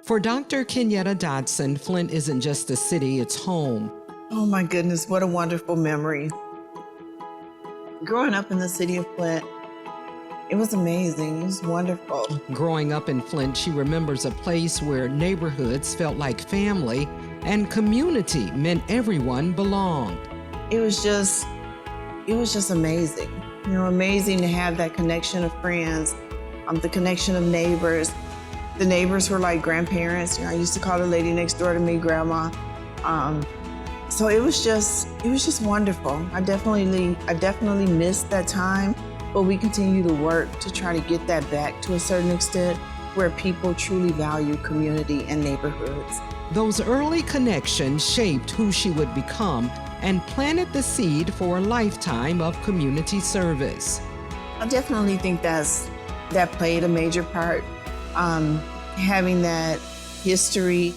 For Dr. Kenyetta Dotson, Flint isn't just a city, it's home. Oh my goodness, what a wonderful memory. Growing up in the city of Flint, it was amazing. It was wonderful. Growing up in Flint, she remembers a place where neighborhoods felt like family and community meant everyone belonged. It was just amazing. Amazing to have that connection of friends, the connection of neighbors. The neighbors were like grandparents. I used to call the lady next door to me grandma. So it was just wonderful. I definitely missed that time, but we continue to work to try to get that back to a certain extent where people truly value community and neighborhoods. Those early connections shaped who she would become and planted the seed for a lifetime of community service. I definitely think that played a major part. Having that history,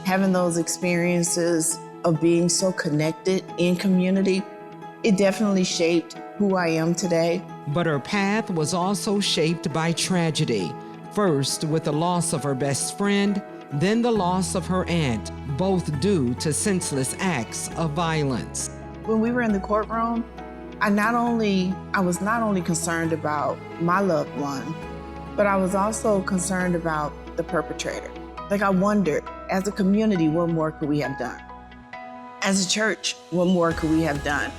having those experiences of being so connected in community, it definitely shaped who I am today. But her path was also shaped by tragedy. First, with the loss of her best friend, then the loss of her aunt, both due to senseless acts of violence. When we were in the courtroom, I was not only concerned about my loved one, but I was also concerned about the perpetrator. I wondered, as a community, what more could we have done? As a church, what more could we have done?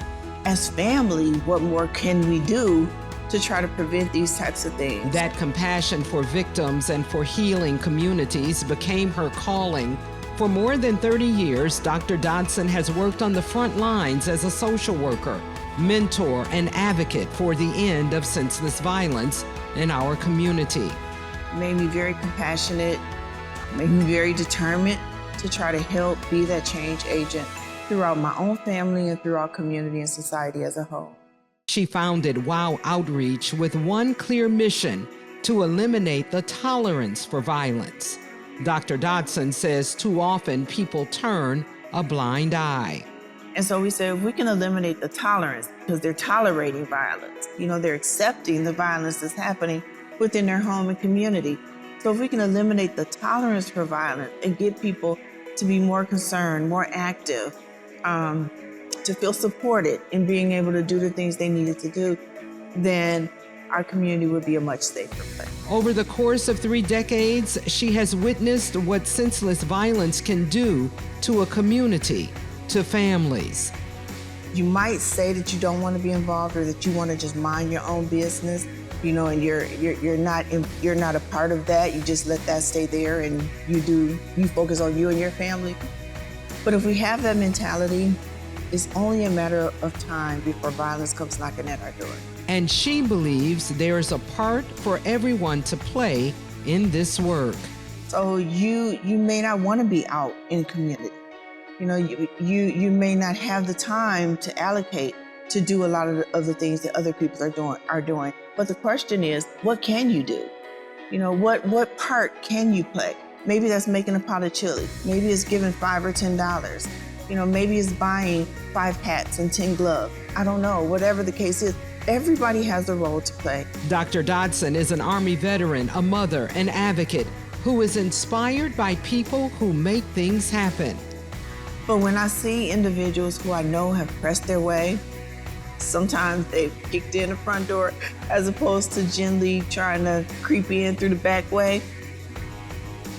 As family, what more can we do to try to prevent these types of things? That compassion for victims and for healing communities became her calling. For more than 30 years, Dr. Dotson has worked on the front lines as a social worker, mentor, and advocate for the end of senseless violence in our community. It made me very compassionate, made me very determined to try to help be that change agent throughout my own family and throughout community and society as a whole. She founded WOW Outreach with one clear mission: to eliminate the tolerance for violence. Dr. Dotson says too often people turn a blind eye. And so we said, if we can eliminate the tolerance, because they're tolerating violence, they're accepting the violence that's happening within their home and community. So if we can eliminate the tolerance for violence and get people to be more concerned, more active, to feel supported in being able to do the things they needed to do, then our community would be a much safer place. Over the course of 3 decades, she has witnessed what senseless violence can do to a community, to families. You might say that you don't want to be involved or that you want to just mind your own business, and you're not a part of that. You just let that stay there and you focus on you and your family. But if we have that mentality, it's only a matter of time before violence comes knocking at our door. And she believes there is a part for everyone to play in this work. So you may not want to be out in the community. You may not have the time to allocate to do a lot of the things that other people are doing. But the question is, what can you do? What part can you play? Maybe that's making a pot of chili. Maybe it's giving $5 or $10. Maybe it's buying 5 hats and 10 gloves. I don't know, whatever the case is. Everybody has a role to play. Dr. Dotson is an Army veteran, a mother, an advocate who is inspired by people who make things happen. But when I see individuals who I know have pressed their way, sometimes they've kicked in the front door as opposed to gently trying to creep in through the back way,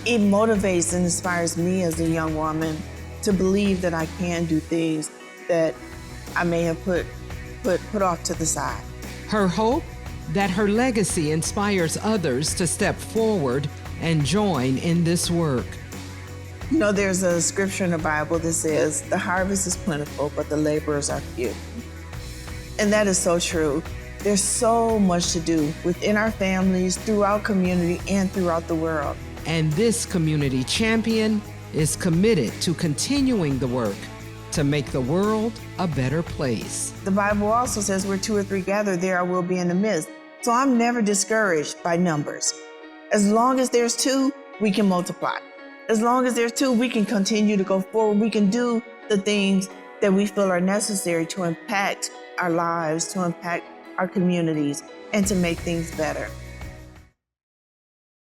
it motivates and inspires me as a young woman to believe that I can do things that I may have put off to the side. Her hope? That her legacy inspires others to step forward and join in this work. There's a scripture in the Bible that says, the harvest is plentiful, but the laborers are few. And that is so true. There's so much to do within our families, throughout community, and throughout the world. And this community champion is committed to continuing the work to make the world a better place. The Bible also says where 2 or 3 gather, there I will be in the midst. So I'm never discouraged by numbers. As long as there's 2, we can multiply. As long as there's 2, we can continue to go forward. We can do the things that we feel are necessary to impact our lives, to impact our communities, and to make things better.